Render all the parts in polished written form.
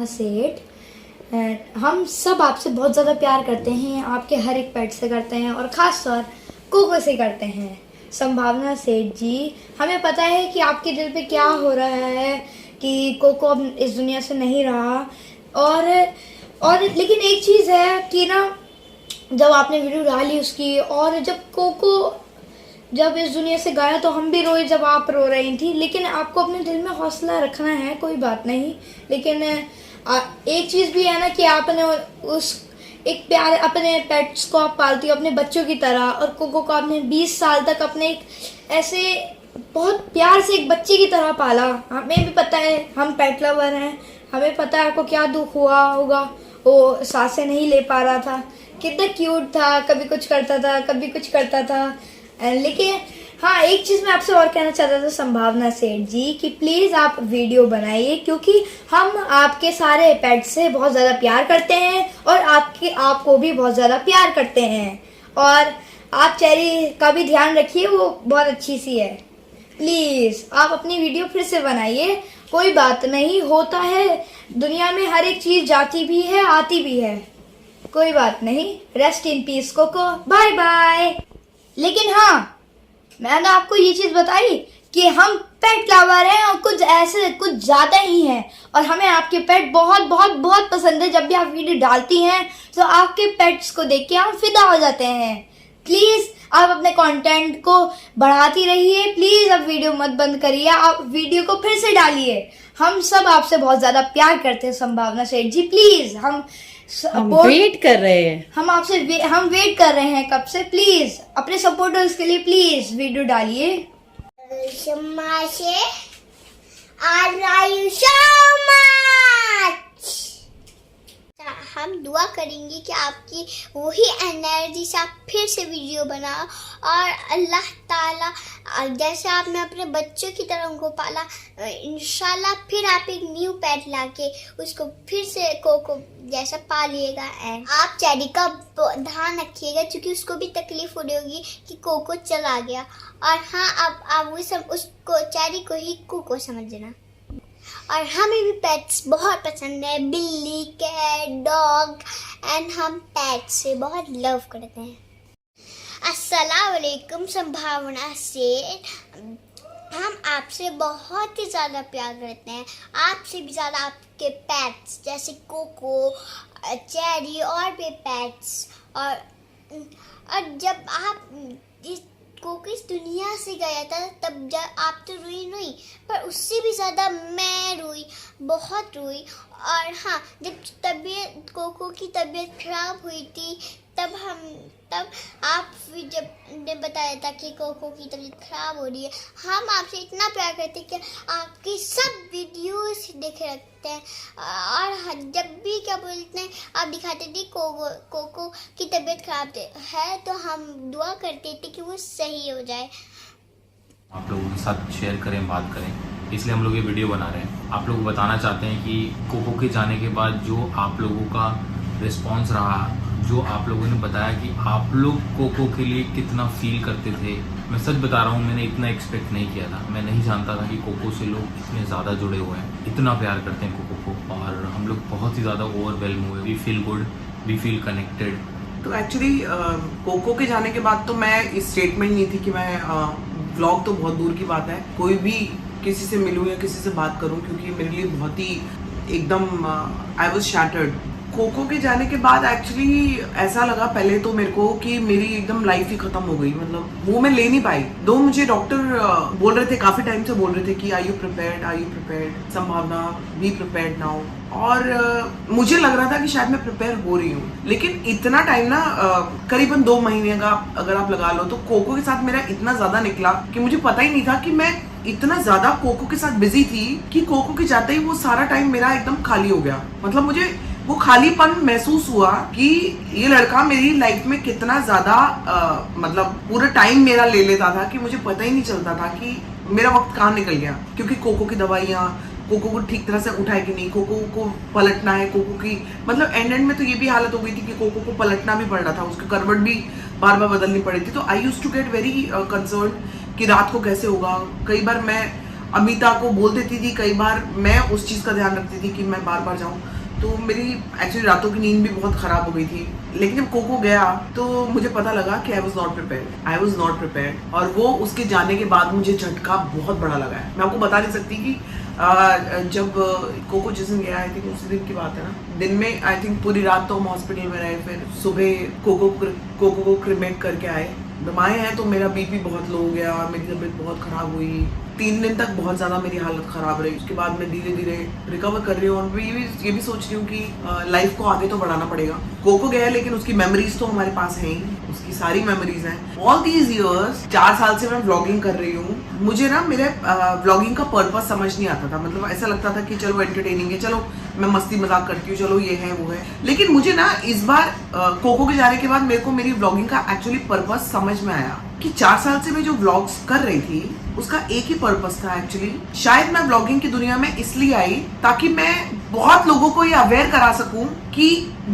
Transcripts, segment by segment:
सेठ, हम सब आपसे बहुत ज़्यादा प्यार करते हैं, आपके हर एक पेट से करते हैं और ख़ास तौर कोको से करते हैं। संभावना सेठ जी, हमें पता है कि आपके दिल पे क्या हो रहा है कि कोको अब इस दुनिया से नहीं रहा और लेकिन एक चीज़ है कि ना, जब आपने वीडियो डाली उसकी और जब कोको जब इस दुनिया से गया तो हम भी रोए जब आप रो रही थी, लेकिन आपको अपने दिल में हौसला रखना है, कोई बात नहीं। लेकिन एक चीज़ भी है ना कि आपने उस एक प्यार अपने पेट्स को आप पालती हो अपने बच्चों की तरह, और कोको को आपने 20 साल तक अपने एक ऐसे बहुत प्यार से एक बच्चे की तरह पाला। हमें भी पता है, हम पेट लवर हैं, हमें पता है आपको क्या दुख हुआ होगा, वो सांसें नहीं ले पा रहा था, कितना क्यूट था, कभी कुछ करता था कभी कुछ करता था। लेकिन हाँ, एक चीज़ मैं आपसे और कहना चाहता था संभावना सेठ जी कि प्लीज़ आप वीडियो बनाइए, क्योंकि हम आपके सारे पेट से बहुत ज़्यादा प्यार करते हैं और आपको भी बहुत ज़्यादा प्यार करते हैं, और आप चेरी का भी ध्यान रखिए, वो बहुत अच्छी सी है। प्लीज़ आप अपनी वीडियो फिर से बनाइए, कोई बात नहीं, होता है दुनिया में, हर एक चीज़ जाती भी है आती भी है, कोई बात नहीं। Rest in peace Coco, bye bye. लेकिन हाँ, मैंने आपको ये चीज़ बताई कि हम पेट लवर हैं और कुछ ऐसे कुछ ज़्यादा ही हैं, और हमें आपके पेट बहुत बहुत बहुत पसंद है। जब भी आप वीडियो डालती हैं तो आपके पेट्स को देख के हम फिदा हो जाते हैं। प्लीज़ आप अपने कंटेंट को बढ़ाती रहिए, प्लीज़ अब वीडियो मत बंद करिए, आप वीडियो को फिर से डालिए। हम सब आपसे बहुत ज़्यादा प्यार करते हैं संभावना सेठ जी, प्लीज़ हम वेट कर रहे हैं, हम वेट कर रहे हैं कब से। प्लीज अपने सपोर्टर्स के लिए प्लीज वीडियो डालिए। हम दुआ करेंगे कि आपकी वही एनर्जी से आप फिर से वीडियो बनाओ, और अल्लाह ताला जैसे आपने अपने बच्चों की तरह उनको पाला, इंशाल्लाह फिर आप एक न्यू पेट लाके उसको फिर से कोको जैसा पालिएगा। एंड आप चेरी का ध्यान रखिएगा, क्योंकि उसको भी तकलीफ हो रही होगी कि कोको चला गया। और हाँ, आप उसको चेरी को ही कोको समझना। और हमें भी पेट्स बहुत पसंद है, बिल्ली, कैट, डॉग, एंड हम पेट्स से बहुत लव करते हैं। अस्सलाम वालेकुम संभावना से, हम आपसे बहुत ही ज़्यादा प्यार करते हैं, आपसे भी ज़्यादा आपके पेट्स जैसे कोको, चेरी और भी पेट्स। और जब आप कोको इस दुनिया से गया था तब जब आप तो रोई नहीं, पर उससे भी ज़्यादा मैं रोई, बहुत रोई। और हाँ, जब कोको की तबीयत खराब हुई थी तब आप जब ने बताया था कि कोको की तबीयत खराब हो रही है, हम आपसे इतना प्यार करते हैं कि आपकी सब वीडियोस देखे रखते हैं। और जब भी क्या बोलते हैं आप दिखाते थे कोको की तबीयत खराब है, तो हम दुआ करते थे कि वो सही हो जाए। आप लोगों के साथ शेयर करें, बात करें, इसलिए हम लोग ये वीडियो बना रहे हैं। आप लोग बताना चाहते हैं कि कोको के जाने के बाद जो आप लोगों का रिस्पॉन्स रहा, जो आप लोगों ने बताया कि आप लोग कोको के लिए कितना फील करते थे। मैं सच बता रहा हूँ, मैंने इतना एक्सपेक्ट नहीं किया था। मैं नहीं जानता था कि कोको से लोग इतने ज़्यादा जुड़े हुए हैं, इतना प्यार करते हैं कोको को, और हम लोग बहुत ही ज़्यादा ओवरवेलम हुए। We feel good, we feel connected. तो एक्चुअली कोको के जाने के बाद तो मैं इस स्टेटमेंट नहीं थी कि मैं व्लॉग तो बहुत दूर की बात है, कोई भी किसी से मिलूँ या किसी से बात करूँ, क्योंकि मेरे लिए बहुत ही एकदम आई वॉज शैटर्ड। कोको के जाने के बाद एक्चुअली ऐसा लगा पहले तो मेरे को कि मेरी एकदम लाइफ ही खत्म हो गई, मतलब वो मैं ले नहीं पाई। दो मुझे डॉक्टर बोल रहे थे, काफी टाइम से बोल रहे थे कि आर यू प्रिपेयर्ड संभावना, बी प्रिपेयर्ड नाउ। और मुझे लग रहा था कि शायद मैं प्रिपेयर हो रही हूँ, लेकिन इतना टाइम ना करीबन 2 महीने का अगर आप लगा लो, तो कोको के साथ मेरा इतना ज्यादा निकला कि मुझे पता ही नहीं था कि मैं इतना ज्यादा कोको के साथ बिजी थी कि कोको के जाते ही वो सारा टाइम मेरा एकदम खाली हो गया। मतलब मुझे वो खालीपन महसूस हुआ कि ये लड़का मेरी लाइफ में कितना ज्यादा मतलब पूरा टाइम मेरा ले लेता था कि मुझे पता ही नहीं चलता था कि मेरा वक्त कहाँ निकल गया। क्योंकि कोको की दवाइयाँ, कोको को ठीक तरह से उठाए कि नहीं, कोको को पलटना है, कोको की मतलब एंड में तो ये भी हालत हो गई थी कि कोको को पलटना भी पड़ रहा था, उसकी करवट भी बार बार बदलनी पड़ी थी। तो I used to get very concern कि रात को कैसे होगा। कई बार मैं अमिता को बोल देती थी कई बार, मैं उस चीज़ का ध्यान रखती थी कि मैं बार बार जाऊँ, तो मेरी एक्चुअली रातों की नींद भी बहुत ख़राब हो गई थी। लेकिन जब कोको गया तो मुझे पता लगा कि आई वॉज नॉट प्रिपेयर्ड, और वो उसके जाने के बाद मुझे झटका बहुत बड़ा लगा है। मैं आपको बता नहीं सकती कि जब कोको जिस दिन गया, आई थिंक उसी दिन की बात है ना, दिन में आई थिंक पूरी रात तो हम हॉस्पिटल में रहे, फिर सुबह कोको को क्रिमेट करके आए। दवाएं हैं तो मेरा बीपी बहुत लो हो गया, मेरी तबीयत बहुत ख़राब हुई, 3 दिन तक बहुत ज़्यादा मेरी हालत ख़राब रही। उसके बाद मैं धीरे धीरे रिकवर कर रही हूँ, और ये भी सोच रही हूँ कि लाइफ को आगे तो बढ़ाना पड़ेगा। कोको गया है लेकिन उसकी मेमोरीज तो हमारे पास हैं ही, उसकी सारी मेमोरीज हैं। ऑल दीज इयर्स 4 साल से मैं व्लॉगिंग कर रही हूँ। मुझे ना मेरे व्लॉगिंग का पर्पस समझ नहीं आता था, मतलब ऐसा लगता था कि चलो एंटरटेनिंग है, चलो मैं मस्ती मजाक करती हूँ, चलो ये है वो है। लेकिन मुझे ना इस बार कोको के जाने के बाद मेरे को मेरी व्लॉगिंग का एक्चुअली पर्पस समझ में आया कि 4 साल से मैं जो व्लॉग्स कर रही थी उसका एक ही पर्पस था एक्चुअली। शायद मैं व्लॉगिंग की दुनिया में इसलिए आई ताकि मैं बहुत लोगों को ये अवेयर करा सकूं कि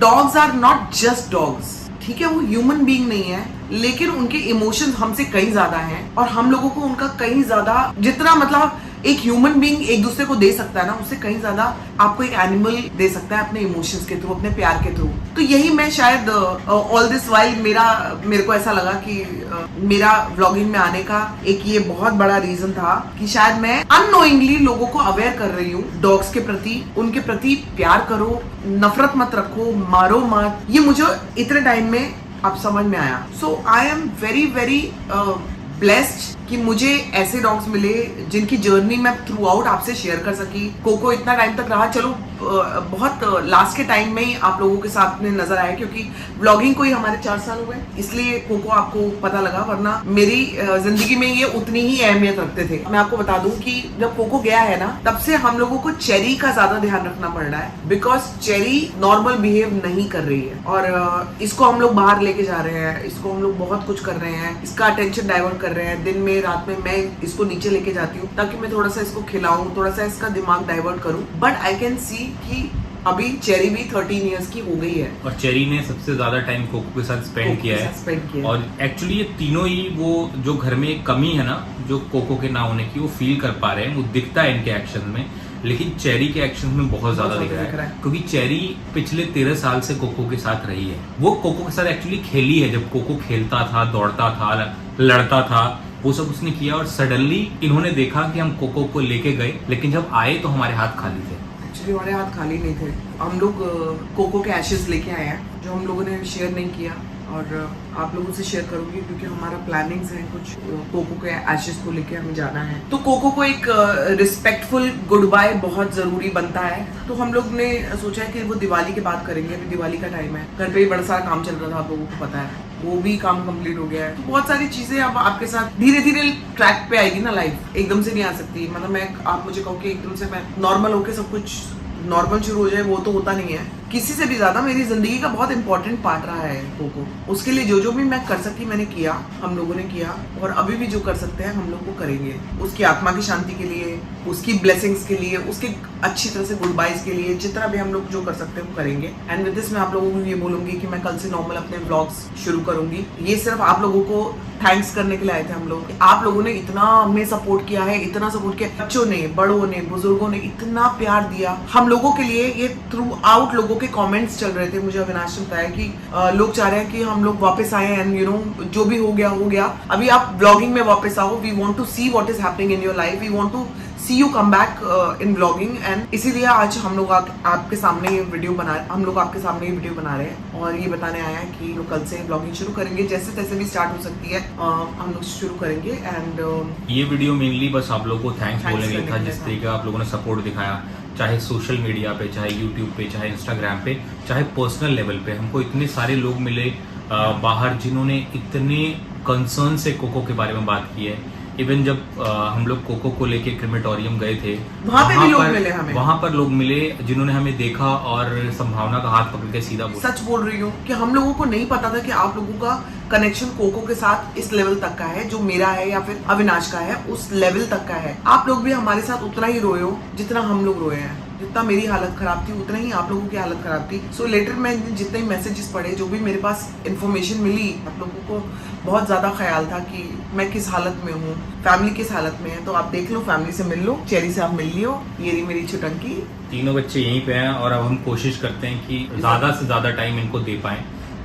dogs are not just dogs. ठीक है, वो ह्यूमन बीइंग नहीं है, लेकिन उनके इमोशंस हमसे कहीं ज्यादा हैं, और हम लोगों को उनका कहीं ज्यादा, जितना मतलब एक ह्यूमन बीइंग एक दूसरे को दे सकता है ना, उससे कहीं ज्यादा आपको एक एनिमल दे सकता है अपने इमोशंस के थ्रू, अपने प्यार के थ्रू। तो यही मैं शायद ऑल दिस वाइल मेरे को ऐसा लगा कि मेरा व्लॉगिंग में आने का एक ये बहुत बड़ा रीजन था कि शायद मैं अननोइंगली लोगों को अवेयर कर रही हूँ डॉग्स के प्रति। उनके प्रति प्यार करो, नफरत मत रखो, मारो मत। ये मुझे इतने टाइम में अब समझ में आया। So I am very very blessed कि मुझे ऐसे डॉग्स मिले जिनकी जर्नी मैं थ्रू आउट आपसे शेयर कर सकी। कोको इतना टाइम तक रहा, चलो बहुत लास्ट के टाइम में ही आप लोगों के साथ में नजर आया, क्योंकि व्लॉगिंग को ही हमारे 4 साल हो गए, इसलिए कोको आपको पता लगा, वरना मेरी जिंदगी में ये उतनी ही अहमियत रखते थे। मैं आपको बता दूं कि जब कोको गया है ना, तब से हम लोगों को चेरी का ज्यादा ध्यान रखना पड़ रहा है, बिकॉज चेरी नॉर्मल बिहेव नहीं कर रही है, और इसको हम लोग बाहर लेके जा रहे हैं, इसको हम लोग बहुत कुछ कर रहे हैं, इसका अटेंशन डाइवर्ट कर रहे हैं। दिन में रात में मैं इसको नीचे लेके जाती हूँ ताकि मैं थोड़ा सा इसको खिलाऊं, थोड़ा सा इसका दिमाग डाइवर्ट करूं। बट आई कैन सी कि अभी चेरी भी 13 इयर्स की हो गई है, और चेरी ने सबसे ज्यादा टाइम कोको के साथ स्पेंड किया है। और एक्चुअली ये तीनों ही वो जो घर में एक कमी है ना, जो कोको के ना होने की, वो फील कर पा रहे हैं, वो दिखता है इनके एक्शन में। लेकिन चेरी के एक्शन में बहुत ज्यादा दिख रहा है, क्योंकि चेरी पिछले 13 साल से कोको के साथ रही है। वो कोको के साथ एक्चुअली खेली है, जब कोको खेलता था, दौड़ता था, लड़ता था, वो सब उसने किया। और सडनली इन्होंने देखा कि हम कोको को लेके गए, लेकिन जब आए तो हमारे हाथ खाली थे। एक्चुअली हमारे हाथ खाली नहीं थे। हम लोग कोको के एशेस लेके आए हैं, जो हम लोगों ने शेयर नहीं किया, और आप लोगों से शेयर करूंगी क्योंकि हमारा प्लानिंग्स है कुछ कोको के एशेस को लेके हमें जाना है। तो कोको को एक रिस्पेक्टफुल गुड बाय बहुत जरूरी बनता है। तो हम लोग ने सोचा है कि वो दिवाली के बाद करेंगे, अभी दिवाली का टाइम है, घर पे भी बड़ा सारा काम चल रहा था, आप लोगों को पता है, वो भी काम कंप्लीट हो गया है। तो बहुत सारी चीजें अब आपके साथ धीरे धीरे ट्रैक पे आएगी ना, लाइफ एकदम से नहीं आ सकती। मतलब आप मुझे कहो कि एकदम से मैं नॉर्मल होके सब कुछ नॉर्मल शुरू हो जाए, वो तो होता नहीं है। किसी से भी ज्यादा मेरी जिंदगी का बहुत इंपॉर्टेंट पार्ट रहा है कोको। उसके लिए जो भी मैं कर सकी मैंने किया, हम लोगों ने किया, और अभी भी जो कर सकते हैं हम लोग वो करेंगे। उसकी आत्मा की शांति के लिए, उसकी ब्लेसिंग्स के लिए, उसके अच्छी तरह से गुड बाइज के लिए, जितना भी हम लोग जो कर सकते हैं वो करेंगे। एंड विद दिस मैं आप लोगों को ये बोलूंगी कि मैं कल से नॉर्मल अपने व्लॉग्स शुरू करूंगी। ये सिर्फ आप लोगों को थैंक्स करने के लिए आए थे हम लोग। आप लोगों ने इतना हमें सपोर्ट किया है, इतना सपोर्ट किया, बच्चों ने, बड़ों ने, बुजुर्गों ने इतना प्यार दिया हम लोगों के लिए। ये थ्रू आउट लोगों के कमेंट्स चल रहे थे। मुझे अविनाश ने बताया कि लोग चाह रहे हैं कि हम लोग वापस आए, एंड यू नो जो भी हो गया हो गया, अभी आप ब्लॉगिंग में वापस आओ। We want to see what is happening in your life, we want to see you come back in blogging. And इसीलिए आज हम लोग आपके सामने ये वीडियो बना रहे हैं, और ये बताने आया है कि लोग कल से ब्लॉगिंग शुरू करेंगे, जैसे तैसे भी स्टार्ट हो सकती है, हम लोग शुरू करेंगे। एंड ये वीडियो मेनली बस आप लोगों को थैंक्स बोलने के लिए था, जिस तरीके का आप लोगों ने सपोर्ट दिखाया, चाहे सोशल मीडिया पे, चाहे यूट्यूब पे, चाहे इंस्टाग्राम पे, चाहे पर्सनल लेवल पे। हमको इतने सारे लोग मिले बाहर जिन्होंने इतने कंसर्न से कोको के बारे में बात की है। इवन जब हम लोग कोको को लेके क्रिमेटोरियम गए थे, वहाँ पे भी लोग मिले हमें। वहाँ पर लोग मिले जिन्होंने हमें देखा और संभावना का हाथ पकड़ के सीधा बोला। सच बोल रही हूँ कि हम लोगों को नहीं पता था कि आप लोगों का कनेक्शन कोको के साथ इस लेवल तक का है, जो मेरा है या फिर अविनाश का है, उस लेवल तक का है। आप लोग भी हमारे साथ उतना ही रोए हो जितना हम लोग रोए हैं। जितना मेरी हालत खराब थी उतना ही आप लोगों की हालत खराब थी। सो लेटर मैं जितने मैसेजेस पढ़े, जो भी मेरे पास इंफॉर्मेशन मिली, आप लोगों को बहुत ज़्यादा ख्याल था कि मैं किस हालत में हूँ, फैमिली किस हालत में है। तो आप देख लो, फैमिली से मिल लो, चेरी से आप मिल लियो। ये रही मेरी छुटंकी। तीनों बच्चे यहीं पे हैं और अब हम कोशिश करते हैं कि ज़्यादा से ज़्यादा टाइम इनको दे पाएं।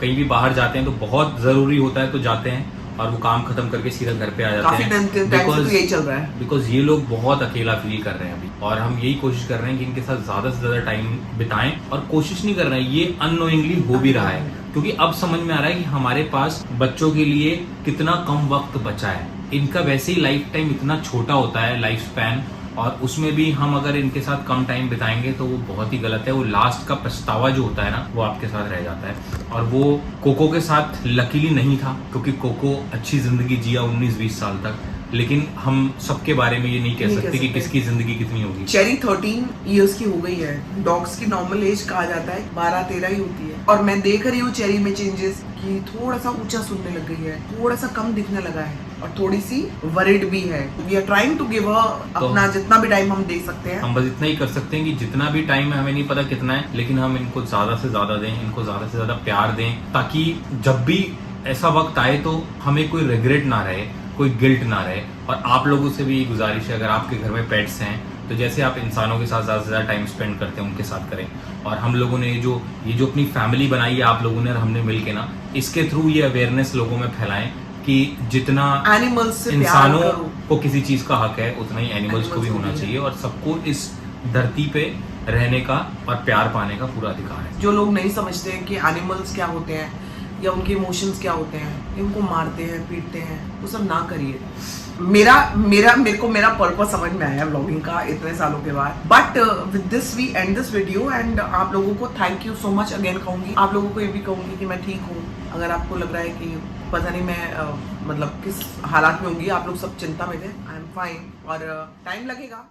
कहीं भी बाहर जाते हैं तो बहुत ज़रूरी होता है तो जाते हैं, और वो काम खत्म करके सीधा घर पे आ जाते काफी हैं। टाइम से तो यही चल रहा है, बिकॉज ये लोग बहुत अकेला फील कर रहे हैं अभी, और हम यही कोशिश कर रहे हैं कि इनके साथ ज्यादा से ज्यादा टाइम बिताएं। और कोशिश नहीं कर रहे हैं, ये अननोइंगली हो भी रहा है, क्योंकि अब समझ में आ रहा है कि हमारे पास बच्चों के लिए कितना कम वक्त बचा है। इनका वैसे ही लाइफ टाइम इतना छोटा होता है, लाइफ स्पैन, और उसमें भी हम अगर इनके साथ कम टाइम बिताएंगे तो वो बहुत ही गलत है। वो लास्ट का पछतावा जो होता है ना, वो आपके साथ रह जाता है। और वो कोको के साथ लकीली नहीं था, क्योंकि कोको अच्छी जिंदगी जिया 19-20 साल तक, लेकिन हम सबके बारे में ये नहीं कह सकते कि किसकी जिंदगी कितनी होगी। चेरी 13 इयर्स की हो गई है। डॉग्स की नॉर्मल एज कहा जाता है 12-13 ही होती है, और मैं देख रही हूँ चेरी में चेंजेस कि थोड़ा सा ऊंचा सुनने लग गई है, थोड़ा सा कम दिखने लगा है, और थोड़ी सी वरिड भी है। We are trying to give her अपना जितना भी टाइम हम दे सकते हैं। हम बस इतना ही कर सकते हैं कि जितना भी टाइम है, हमें नहीं पता कितना है, लेकिन हम इनको ज्यादा से ज्यादा दें, इनको ज्यादा से ज्यादा प्यार दें, ताकि जब भी ऐसा वक्त आए तो हमें कोई रिग्रेट ना रहे, कोई गिल्ट ना रहे। और आप लोगों से भी गुजारिश है, अगर आपके घर में पेट्स हैं तो जैसे आप इंसानों के साथ ज़्यादा से ज़्यादा टाइम स्पेंड करते हैं, उनके साथ करें। और हम लोगों ने ये जो अपनी फैमिली बनाई है आप लोगों ने और हमने मिल के ना, इसके थ्रू ये अवेयरनेस लोगों में फैलाएं कि जितना एनिमल्स से इंसानों को किसी चीज़ का हक है, उतना ही एनिमल्स को भी होना चाहिए, और सबको इस धरती पे रहने का और प्यार पाने का पूरा अधिकार है। जो लोग नहीं समझते हैं कि एनिमल्स क्या होते हैं या उनके इमोशंस क्या होते हैं, इनको मारते हैं, पीटते हैं, वो सब ना करिए। मेरे को मेरा पर्पस समझ में आया व्लॉगिंग का इतने सालों के बाद। But with this we end this video, and आप लोगों को thank you so much again कहूंगी। आप लोगों को ये भी कहूंगी कि मैं ठीक हूँ। अगर आपको लग रहा है कि पता नहीं मैं मतलब किस हालात में होंगी, आप लोग सब चिंता में थे, आई एम फाइन, और टाइम लगेगा।